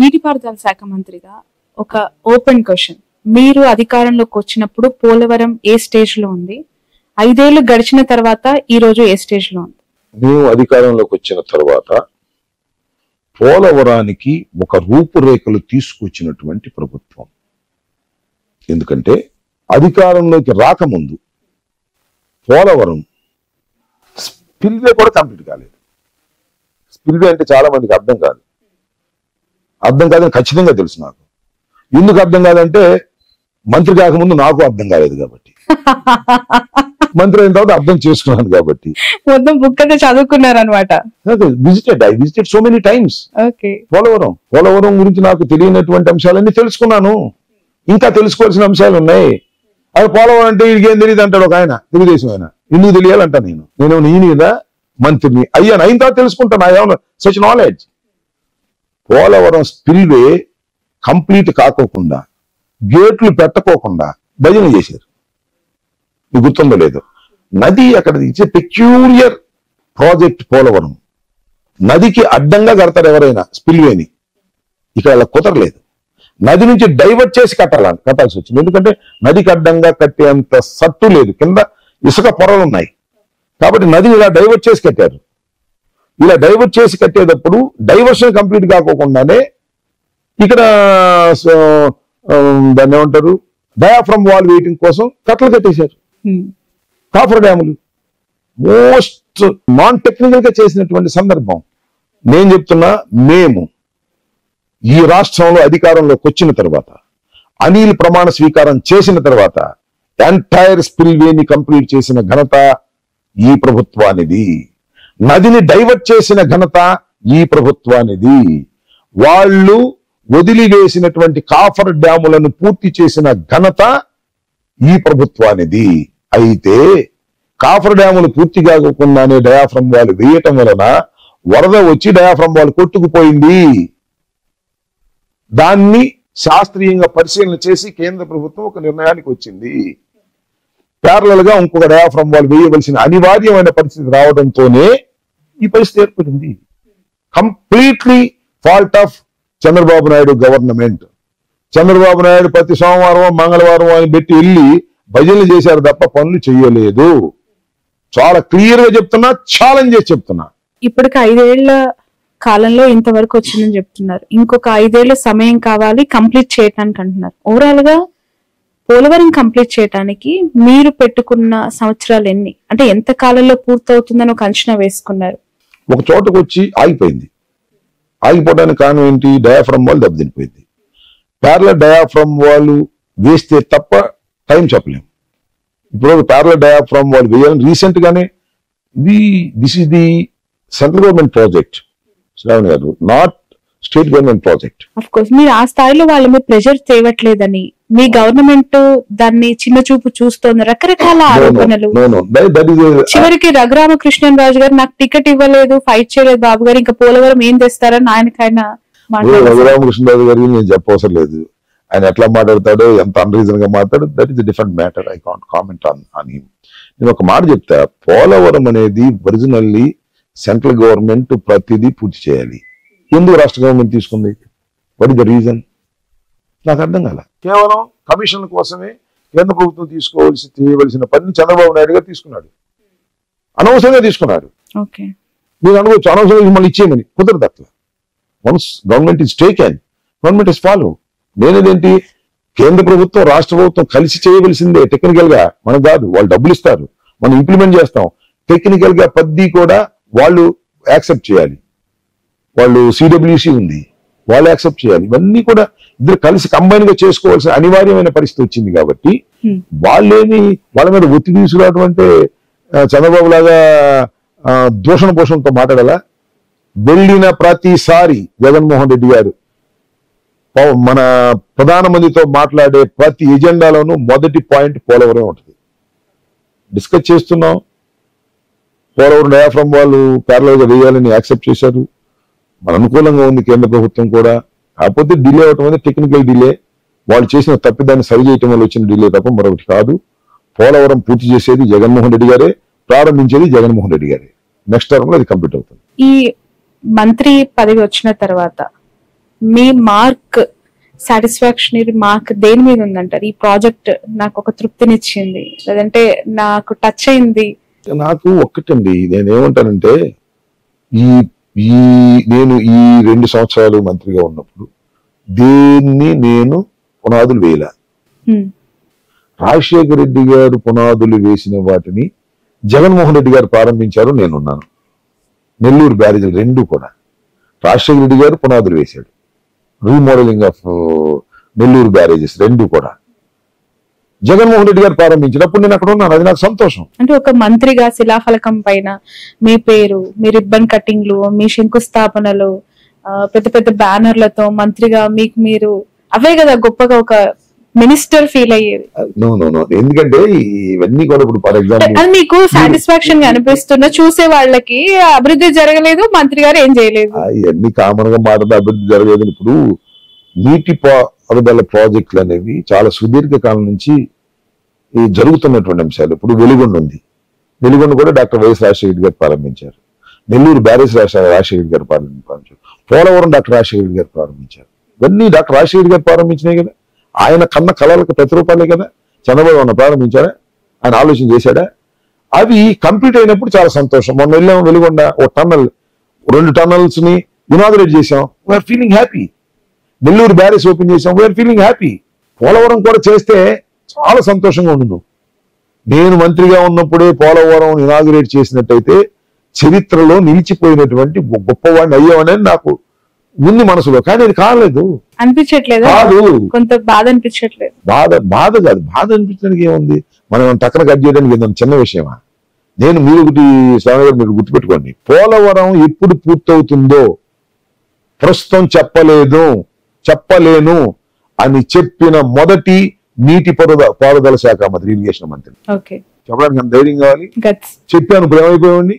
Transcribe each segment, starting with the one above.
నీటిపారుదల శాఖ మంత్రిగా ఒక ఓపెన్ క్వశ్చన్, మీరు అధికారంలోకి వచ్చినప్పుడు పోలవరం ఏ స్టేజ్ లో ఉంది, 5 ఏళ్లు గడిచిన తర్వాత ఈ రోజు ఏ స్టేజ్ లో ఉంది? మేము అధికారంలోకి వచ్చిన తర్వాత పోలవరానికి ఒక రూపురేఖలు తీసుకొచ్చినటువంటి ప్రభుత్వం. ఎందుకంటే అధికారంలోకి రాకముందు పోలవరం స్పిల్వే కూడా కంప్లీట్ కాలేదు. స్పిల్వే అంటే చాలా మందికి అర్థం కాదని ఖచ్చితంగా తెలుసు నాకు. ఎందుకు అర్థం కాదంటే మంత్రి కాకముందు నాకు అర్థం కాలేదు కాబట్టి, మంత్రి అయిన తర్వాత అర్థం చేసుకున్నాను కాబట్టి. మొత్తం బుక్ అయితే చదువుకున్నారు అనమాట. I visited so many times. Polavaram గురించి నాకు తెలియనటువంటి అంశాలన్నీ తెలుసుకున్నాను. ఇంకా తెలుసుకోవాల్సిన అంశాలు ఉన్నాయి. అది పోలవరం అంటే వీడికి ఏం తెలియదు అంటాడు ఒక ఆయన, తెలుగుదేశం ఆయన. ఎందుకు తెలియాలంట నేను ఈయన మంత్రిని అయ్యాను, అయిన తర్వాత తెలుసుకుంటాను. I have such knowledge. Polavaram spillway complete కాకోకుండా, గేట్లు పెట్టకోకుండా భజన చేశారు. మీకు గుర్తుందో లేదు? నది అక్కడ ఇచ్చే పెక్యూరియర్ ప్రాజెక్ట్ పోలవరం. నదికి అడ్డంగా కడతారు ఎవరైనా స్పిల్వేని, ఇక్కడ అలా కుదరలేదు. నది నుంచి డైవర్ట్ చేసి కట్టాల్సి వచ్చింది. ఎందుకంటే నదికి అడ్డంగా కట్టేంత సత్తు లేదు, కింద ఇసుక పొరలు ఉన్నాయి. కాబట్టి నదిని ఇలా డైవర్ట్ చేసి కట్టారు. ఇలా డైవర్ట్ చేసి కట్టేటప్పుడు డైవర్షన్ కంప్లీట్ కాకోకుండానే ఇక్కడ దాన్ని ఏమంటారు, డయాఫ్రమ్ వాల్ వెయిటింగ్ కోసం కట్టలు కట్టేశారు. కాఫర్ డ్యాములు మోస్ట్ నాన్ టెక్నికల్ గా చేసినటువంటి సందర్భం. నేను చెప్తున్నా, మేము ఈ రాష్ట్రంలో అధికారంలోకి వచ్చిన తర్వాత, అనిల్ ప్రమాణ స్వీకారం చేసిన తర్వాత ఎంటైర్ స్పిల్వేని కంప్లీట్ చేసిన ఘనత ఈ ప్రభుత్వానిది. నదిని డైవర్ట్ చేసిన ఘనత ఈ ప్రభుత్వానిది. వాళ్ళు వదిలివేసినటువంటి కాఫర్ డ్యాములను పూర్తి చేసిన ఘనత ఈ ప్రభుత్వానిది. అయితే కాఫర్ డ్యాములు పూర్తి కాకుండానే డయాఫ్రమ్ వాల్ వేయటం వలన వరద వచ్చి డయాఫ్రమ్ వాల్ కొట్టుకుపోయింది. దాన్ని శాస్త్రీయంగా పరిశీలన చేసి కేంద్ర ప్రభుత్వం ఒక నిర్ణయానికి వచ్చింది. ప్యారలల్ గా ఇంకొక డయాఫ్రమ్ వాల్ వేయవలసిన అనివార్యమైన పరిస్థితి రావడంతోనే ఈ పరిస్థితి ఏర్పడింది. Completely fault of Chandrababu Naidu government. Chandrababu Naidu ప్రతి సోమవారం మంగళవారం అని పెట్టి వెళ్ళి భజనలు చేశారు తప్ప పనులు చేయలేదు. చాలా క్లియర్ గా చెప్తున్నా, ఛాలెంజ్ చేసి చెప్తున్నా. ఇప్పటికి 5 ఏళ్ల కాలంలో ఇంతవరకు వచ్చిందని చెప్తున్నారు. ఇంకొక 5 ఏళ్ల సమయం కావాలి కంప్లీట్ చేయటానికి అంటున్నారు. ఓవరాల్ గా పోలవరం కంప్లీట్ చేయడానికి మీరు పెట్టుకున్న సంవత్సరాలు ఎన్ని, అంటే ఎంత కాలంలో పూర్తవుతుందని ఒక అంచనా వేసుకున్నారు? ఒక చోటకు వచ్చి ఆగిపోయింది. ఆగిపోవడానికి కారణం ఏంటి? డయాఫ్రమ్ వాల్ దెబ్బతినిపోయింది. ప్యారలల్ డయాఫ్రమ్ వాల్ వేస్తే తప్ప టైం చెప్పలేము. ఇప్పుడు ప్యారలల్ డయాఫ్రమ్ వాల్ వేయాలని రీసెంట్ గానే this is the central government project Shravani garu, not state government project. Of course మీరు ఆ స్థాయిలో వాళ్ళ మీద ప్రెషర్ చేయట్లేదని, మీ గవర్నమెంట్ దాన్ని చిన్న చూపు చూస్తోంది, రకరకాల ఆరోపణలు. చివరికి రఘురామకృష్ణన్ రాజు గారు నాకు టికెట్ ఇవ్వలేదు, ఫైట్ చేయలేదు బాబు గారు, ఇంకా పోలవరం ఏం తెస్తారని ఆయనకైనా రఘురామకృష్ణరాజు గారికి నేను చెప్పవసరం లేదు. ఆయన ఎట్లా మాట్లాడతాడో, ఎంత అన్రీజన్ గా మాట్లాడు, that is different matter. I can't comment on him. నేను ఒక మాట చెప్తా, పోలవరం అనేది ఒరిజినల్లీ సెంట్రల్ గవర్నమెంట్ ప్రతిదీ పూర్తి చేయాలి. ఎందుకు రాష్ట్ర గవర్నమెంట్ తీసుకుంది? What is the reason? నాకు అర్థం కాల. కేవలం కమిషన్ల కోసమే కేంద్ర ప్రభుత్వం చేయవలసిన పని చంద్రబాబు నాయుడు గారు తీసుకున్నాడు. అనవసరంగా తీసుకున్నాడు. మీరు అనుకోవచ్చు అనవసరంగా మిమ్మల్ని ఇచ్చేయమని. కుదరదు అట్లా. Once government is taken, government is follow. నేనేదేంటి, కేంద్ర ప్రభుత్వం రాష్ట్ర ప్రభుత్వం కలిసి చేయవలసిందే. టెక్నికల్ గా మనకు కాదు, వాళ్ళు డబ్బులు ఇస్తారు, మనం ఇంప్లిమెంట్ చేస్తాం. టెక్నికల్ గా పద్ధతి కూడా వాళ్ళు యాక్సెప్ట్ చేయాలి. వాళ్ళు సిడబ్ల్యూసి ఉంది, వాళ్ళు యాక్సెప్ట్ చేయాలి. ఇవన్నీ కూడా ఇద్దరు కలిసి కంబైన్ గా చేసుకోవాల్సిన అనివార్యమైన పరిస్థితి వచ్చింది. కాబట్టి వాళ్ళేమి వాళ్ళ మీద ఒత్తిడి తీసుకురావడం అంటే చంద్రబాబు లాగా దూషణ పోషణతో మాట్లాడాలా? వెళ్ళిన ప్రతిసారి జగన్మోహన్ రెడ్డి గారు మన ప్రధానమంత్రితో మాట్లాడే ప్రతి ఎజెండాలోనూ మొదటి పాయింట్ పోలవరం ఉంటుంది. డిస్కస్ చేస్తున్నాం, పోలవరం డయాఫ్రమ్ వాళ్ళు ప్యారలల్ గా వేయాలని యాక్సెప్ట్ చేశారు. మన అనుకూలంగా ఉంది కేంద్ర ప్రభుత్వం కూడా. కాకపోతే డిలే అవటం అనేది టెక్నికల్ డిలే, వాళ్ళు చేసిన తప్పిదాన్ని సరి చేయటం వల్ల వచ్చిన డిలే తప్ప మరొకటి కాదు. పోలవరం పూర్తి చేసేది జగన్మోహన్ రెడ్డి గారే, ప్రారంభించేది జగన్మోహన్ రెడ్డి గారే. నెక్స్ట్ టర్మ్ లో అది కంప్లీట్ అవుతుంది. ఈ మంత్రి పదవి వచ్చిన తర్వాత మీ మార్క్, సాటిస్ఫాక్షనరీ మార్క్ దేని మీద ఉందంటారు? ఈ ప్రాజెక్ట్ నాకు ఒక తృప్తినిచ్చింది, లేదంటే నాకు టచ్ అయింది. నాకు ఒక్కటండి, నేనేమంటానంటే ఈ ఈ నేను ఈ 2 సంవత్సరాలు మంత్రిగా ఉన్నప్పుడు దేన్ని నేను పునాదులు వేయలే. రాజశేఖర రెడ్డి గారు పునాదులు వేసిన వాటిని జగన్మోహన్ రెడ్డి గారు ప్రారంభించారు, నేనున్నాను. నెల్లూరు బ్యారేజీలు 2 కూడా రాజశేఖర రెడ్డి గారు పునాదులు వేశాడు. రీమోడలింగ్ ఆఫ్ నెల్లూరు బ్యారేజెస్ 2 కూడా జగన్మోహన్ రెడ్డి గారు ప్రారంభించినప్పుడు నేను అక్కడ ఉన్నాను. అది నాకు సంతోషం. అంటే ఒక మంత్రిగా శిలాఫలకం పైన మీ పేరు, మీ రిబ్బన్ కటింగ్లు, మీ శంకుస్థాపనలు, పెద్ద పెద్ద బ్యానర్లతో మంత్రిగా మీకు మీరు అవే కదా గొప్పగా ఒక మినిస్టర్ ఫీల్ అయ్యేది. ఎందుకంటే ఇవన్నీ కూడా ఇప్పుడు ఫర్ ఎగ్జాంపుల్ అది మీకు సాటిస్ఫాక్షన్ గా అనిపిస్తున్నా చూసే వాళ్ళకి అభివృద్ధి జరగలేదు, మంత్రి గారు ఏం చేయలేదు, ఇవన్నీ కామన్ గా మాట్లాడితే అభివృద్ధి జరగలేదు. ఇప్పుడు నీటి పారుదల ప్రాజెక్టులు అనేవి చాలా సుదీర్ఘ కాలం నుంచి జరుగుతున్నటువంటి అంశాలు. ఇప్పుడు వెలుగొండ ఉంది, వెలుగొండ కూడా డాక్టర్ వైఎస్ రాజశేఖర రెడ్డి గారు ప్రారంభించారు. నెల్లూరు బ్యారేజ్ రాజశేఖర రెడ్డి గారు ప్రారంభించారు. పోలవరం డాక్టర్ రాజశేఖర రెడ్డి గారు ప్రారంభించారు. ఇవన్నీ డాక్టర్ రాజశేఖర రెడ్డి గారు ప్రారంభించినాయి కదా. ఆయన కన్న కళలకు ప్రతిరూపాలే కదా. చంద్రబాబు అన్న ప్రారంభించారా? ఆయన ఆలోచన చేశాడా? అవి కంప్లీట్ అయినప్పుడు చాలా సంతోషం. మొన్న వెళ్ళాము వెలుగొండ, ఓ టన్నల్ 2 టన్నల్స్ ని ఇనాగరేట్ చేసాం, we're feeling happy. Nellore barrage open చేసాం, వీఆర్ ఫీలింగ్ హ్యాపీ. పోలవరం కూడా చేస్తే చాలా సంతోషంగా ఉండదు. నేను మంత్రిగా ఉన్నప్పుడే పోలవరం ఇనాగరేట్ చేసినట్టయితే చరిత్రలో నిలిచిపోయినటువంటి గొప్పవాడిని అయ్యామనేది నాకు ఉంది మనసులో. కానీ అది కాలేదు, అనిపించట్లేదు, కాదు, కొంత బాధ అనిపించట్లేదు. బాధ కాదు, బాధ అనిపించడానికి ఏముంది? మనం టక్కన కట్ చేయడానికి ఏదైనా చిన్న విషయమా? మీరు ఒకటి స్వామి గారు మీరు గుర్తుపెట్టుకోండి, పోలవరం ఎప్పుడు పూర్తవుతుందో ప్రస్తుతం చెప్పలేను అని చెప్పిన మొదటి నీటి పారుదల శాఖ మంత్రి, ఇరిగేషన్ మంత్రి. చెప్పడానికి అంత ధైర్యం కావాలి. చెప్పాను, ఇప్పుడు ఏమైపోయావండి?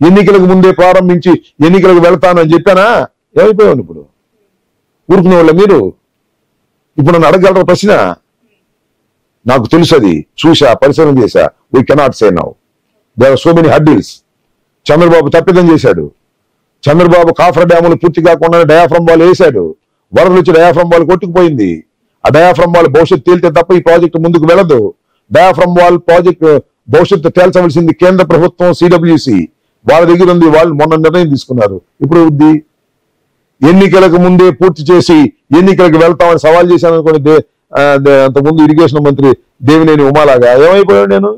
ఎన్నికలకు ముందే ప్రారంభించి ఎన్నికలకు వెళ్తాను అని చెప్పానా? ఏమైపోయాను? ఇప్పుడు ఊరుకునే వాళ్ళ మీరు ఇప్పుడు నన్ను అడగలరా ప్రశ్న? నాకు తెలుసు, అది చూసా, పరిశీలన చేశా. We cannot say now, there are so many hurdles. Chandrababu తప్పిదం చేశాడు. చంద్రబాబు కాఫర్ డ్యాములు పూర్తి కాకుండా డయాఫ్రమ్ వాల్ వేశాడు. వరదలు వచ్చి డయాఫ్రమ్ వాల్ కొట్టుకుపోయింది. ఆ డయాఫ్రమ్ వాల్ భవిష్యత్తు తేలితే తప్ప ఈ ప్రాజెక్టు ముందుకు వెళ్ళదు. డయాఫ్రమ్ వాల్ ప్రాజెక్ట్ భవిష్యత్తు తేల్చవలసింది కేంద్ర ప్రభుత్వం, సిడబ్ల్యూసి వాళ్ళ దగ్గర ఉంది. వాళ్ళు మొన్న నిర్ణయం తీసుకున్నారు. ఇప్పుడు ఉంది, ఎన్నికలకు ముందే పూర్తి చేసి ఎన్నికలకు వెళ్తామని సవాల్ చేశాను అనుకోండి. అంతకుముందు ఇరిగేషన్ మంత్రి దేవినేని ఉమాలాగా ఏమైపోయాడు నేను.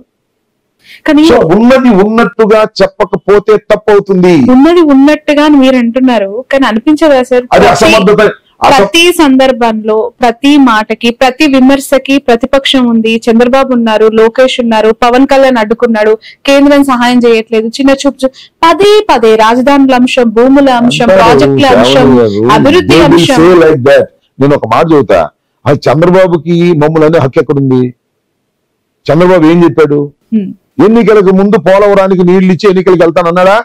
ఉన్నది ఉన్నట్టుగా చెప్పకపోతే తప్పవుతుంది. ఉన్నది ఉన్నట్టుగా మీరు అంటున్నారు, కానీ అనిపించదా సార్? అది అసమర్థత. ప్రతి సందర్భంలో, ప్రతి మాటకి, ప్రతి విమర్శకి ప్రతిపక్షం ఉంది. చంద్రబాబు ఉన్నారు, లోకేష్ ఉన్నారు, పవన్ కళ్యాణ్ అడ్డుకున్నాడు, కేంద్రం సహాయం చేయట్లేదు, చిన్న చూపు పదే రాజధానుల అంశం, భూముల అంశం, ప్రాజెక్టుల అంశం, అభివృద్ధి అంశం. నేను ఒక మాట చెబుతా, అది చంద్రబాబుకి మమ్మల్ని హక్కు ఎక్కడుంది? చంద్రబాబు ఏం చెప్పాడు? ఎన్నికలకు ముందు పోలవరానికి నీళ్లు ఇచ్చి ఎన్నికలకు వెళ్తానన్నాడా?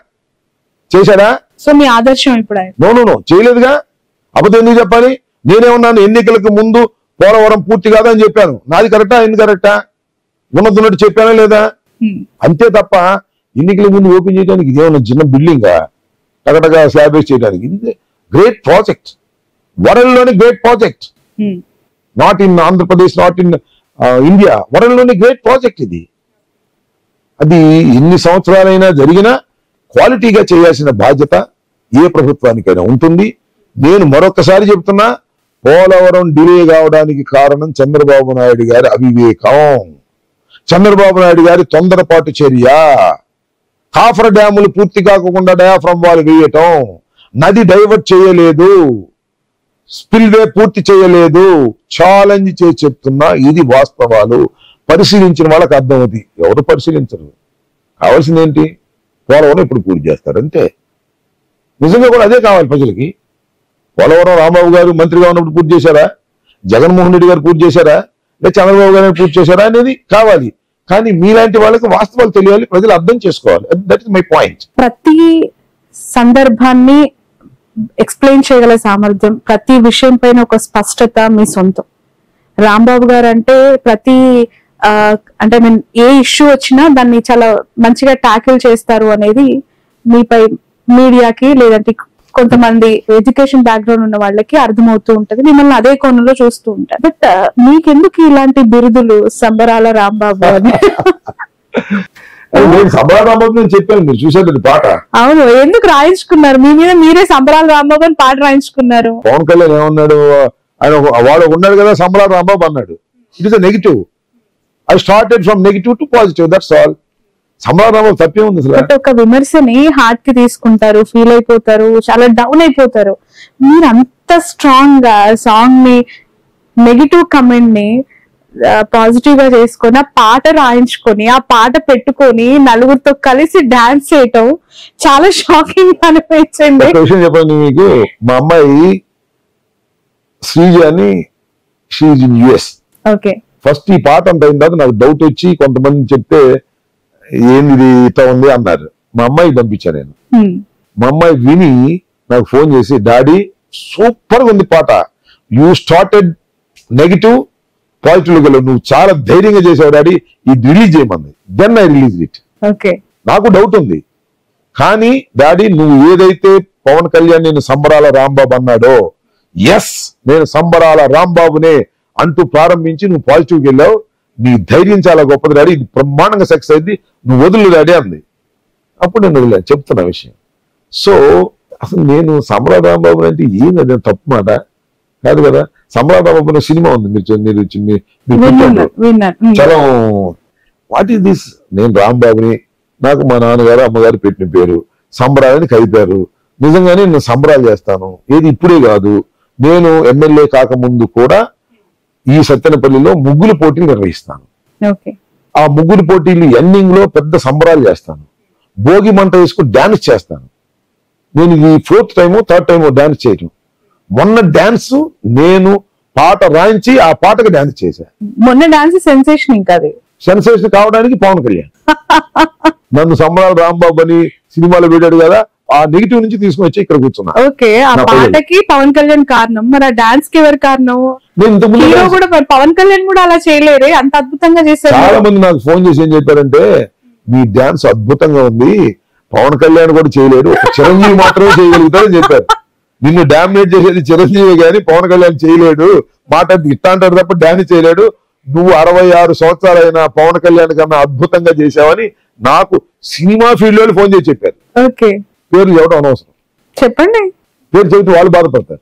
చేశాడా? సో మీ ఆదర్శం ఇప్పుడు? నో చేయలేదుగా. అబద్ధం ఎందుకు చెప్పాలి? నేనేమన్నాను? ఎన్నికలకు ముందు పోలవరం పూర్తి కాదని చెప్పాను. నాది కరెక్టా? ఎందుకు కరెక్టా? ఉన్నట్టు చెప్పానా లేదా? అంతే తప్ప ఎన్నికల ముందు ఓపెన్ చేయడానికి ఇదేమన్నా చిన్న బిల్డింగా టగటగా స్లాబ్ వేసి చేయడానికి? ఇది గ్రేట్ ప్రాజెక్ట్, వరల్డ్లోని great project. Not in Andhra Pradesh, not in India, వరల్డ్లోని గ్రేట్ ప్రాజెక్ట్ ఇది. అది ఎన్ని సంవత్సరాలైనా జరిగినా క్వాలిటీగా చేయాల్సిన బాధ్యత ఏ ప్రభుత్వానికైనా ఉంటుంది. నేను మరొకసారి చెప్తున్నా, పోలవరం డిలే కావడానికి కారణం చంద్రబాబు నాయుడు గారి అవివేకం, చంద్రబాబు నాయుడు గారి తొందరపాటు చర్య. కాఫర్ డ్యాములు పూర్తి కాకుండా డయాఫ్రమ్ వాల్ వేయటం, నది డైవర్ట్ చేయలేదు, స్పిల్వే పూర్తి చేయలేదు. ఛాలెంజ్ చేసి చెప్తున్నా, ఇది వాస్తవాలు. పరిశీలించిన వాళ్ళకి అర్థమవుతుంది. ఎవరు పరిశీలించరు. కావాల్సింది ఏంటి? పోలవరం ఇప్పుడు పూర్తి చేస్తారు అంతే. నిజంగా కూడా అదే కావాలి ప్రజలకి. పోలవరం రాంబాబు గారు మంత్రిగా ఉన్నప్పుడు పూర్తి చేశారా? జగన్మోహన్ రెడ్డి గారు పూర్తి చేశారా? లేదా చంద్రబాబు గారు పూర్తి చేశారా అనేది కావాలి. కానీ మీలాంటి వాళ్ళకి వాస్తవాలు తెలియాలి, ప్రజలు అర్థం చేసుకోవాలి. That is my point. ప్రతి సందర్భాన్ని ఎక్స్ప్లెయిన్ చేయగల సామర్థ్యం, ప్రతి విషయం పైన ఒక స్పష్టత మీ సొంతం. రాంబాబు గారు అంటే అంటే మీన్ ఏ ఇష్యూ వచ్చినా దాన్ని చాలా మంచిగా ట్యాకిల్ చేస్తారు అనేది మీపై మీడియాకి లేదంటే కొంతమంది ఎడ్యుకేషన్ బ్యాక్గ్రౌండ్ ఉన్న వాళ్ళకి అర్థమవుతూ ఉంటది, మిమ్మల్ని అదే కోణంలో చూస్తూ ఉంటారు. బట్ మీకెందుకు ఇలాంటి బిరుదులు సంబరాల రాంబాబు అని? నేను సంబరాల రాంబాబు నేను చెప్పాను, మీరు చూసారు పాట. అవును, ఎందుకు రాయించుకున్నారు మీ మీద మీరే సంబరాల రాంబాబు అని పాట రాయించుకున్నారు? పవన్ కళ్యాణ్ ఏమన్నాడు, ఆయన వాడు ఉన్నాడు కదా సంబరాల రాంబాబు అన్నాడు. It is a negative. I started from negative to positive, that's all. సంబరాల రాంబాబు తప్పే ఉంది అసలు. బట్ ఒక విమర్శని హార్ట్ కి తీసుకుంటారు, ఫీల్ అయిపోతారు, చాలా డౌన్ అయిపోతారు. మీరు అంత స్ట్రాంగ్ గా సాంగ్ ని, నెగిటివ్ కమెంట్ ని పాజిటివ్ గా చేసుకొని ఆ పాట రాయించుకొని ఆ పాట పెట్టుకొని నలుగురితో కలిసి డాన్స్ చేయటం చాలా షాకింగ్ అనిపించింది. ఒక విషయం చెప్పండి మీకు, మా అమ్మాయి శ్రీజ అని, she's in US. Okay. First ఈ పాట అంత అయిన తర్వాత నాకు డౌట్ వచ్చి కొంతమంది చెప్తే ఏంది ఇది ఇట్లా ఉంది అన్నారు. మా అమ్మాయికి పంపించాను నేను. మా అమ్మాయి విని నాకు ఫోన్ చేసి, డాడీ సూపర్ గా ఉంది పాట, యూ స్టార్టెడ్ నెగిటివ్ పాజిటివ్ లో నువ్వు చాలా ధైర్యంగా చేసావు డాడీ, ఇది రిలీజ్ చేయమంది. Then I release it. Okay. నాకు డౌట్ ఉంది, కానీ డాడీ నువ్వు ఏదైతే పవన్ కళ్యాణ్ నేను సంబరాల రాంబాబు అన్నాడో, ఎస్ నేను సంబరాల రాంబాబునే అంటూ ప్రారంభించి నువ్వు పాజిటివ్కి వెళ్ళావు, నీ ధైర్యం చాలా గొప్పది డాడీ, ఇది బ్రహ్మాండంగా సక్సెస్ అయింది, నువ్వు వదులు డాడీ అంది. అప్పుడు నేను వదిలే చెప్తున్నా విషయం. సో అసలు నేను సంబరాల రాంబాబు అంటే ఏంది, అది తప్పు మాట కాదు కదా. సంబరాల రాంబాబు సినిమా ఉంది, మీరు చాలా వాట్ ఈస్ దిస్. నేను రాంబాబుని, నాకు మా నాన్నగారు అమ్మగారు పెట్టిన పేరు, సంబరాలని కలిపారు. నిజంగానే నేను సంబరాలు చేస్తాను, ఏది ఇప్పుడే కాదు, నేను ఎమ్మెల్యే కాకముందు కూడా ఈ సత్తెనపల్లిలో ముగ్గులు పోటీలు నిర్వహిస్తాను. ఆ ముగ్గులు పోటీలు ఎండింగ్ లో పెద్ద సంబరాలు చేస్తాను, భోగి మంట వేసుకుని డాన్స్ చేస్తాను. నేను ఇది 4th టైమో 3rd టైమో డాన్స్ చేయటం. మొన్న డాన్స్ నేను పాట రాయించి ఆ పాటకు డాన్స్ చేశాను. మొన్న డాన్స్ సెన్సేషన్, ఇంకా అది సెన్సేషన్ కావడానికి పవన్ కళ్యాణ్ నన్ను సంబరాల రాంబాబు అని సినిమాలో పెట్టాడు కదా, ఆ నెగిటివ్ నుంచి తీసుకుని వచ్చి ఇక్కడ కూర్చున్నా. ఓకే. ఆ పాటకి పవన్ కళ్యాణ్ కారణం, మరి ఆ డాన్స్ కి ఎవరు కారణం? హీరో కూడా, పవన్ కళ్యాణ్ కూడా అలా చేయలేరే, అంత అద్భుతంగా చేశారు. చాలా మంది నాకు ఫోన్ చేసి ఏం చెప్పారంటే, మీ డాన్స్ అద్భుతంగా ఉంది, పవన్ కళ్యాణ్ కూడా చేయలేడు, ఒక చిరంజీవి మాత్రమే చేయగలుగుతారని చెప్పారు. నిన్ను డామినేట్ చేసేది చిరంజీవి గాని పవన్ కళ్యాణ్ చేయలేడు, మాట ఇట్టా అంటారు తప్ప డాన్స్ చేయలేడు, నువ్వు 66 సంవత్సరాలైన పవన్ కళ్యాణ్ కన్నా అద్భుతంగా చేశావని నాకు సినిమా ఫీల్డ్ లో ఫోన్ చేసి చెప్పారు. ఓకే. పేర్లు చెప్పడం అనవసరం, చెప్పండి. పేరు చెబితే వాళ్ళు బాధపడతారు.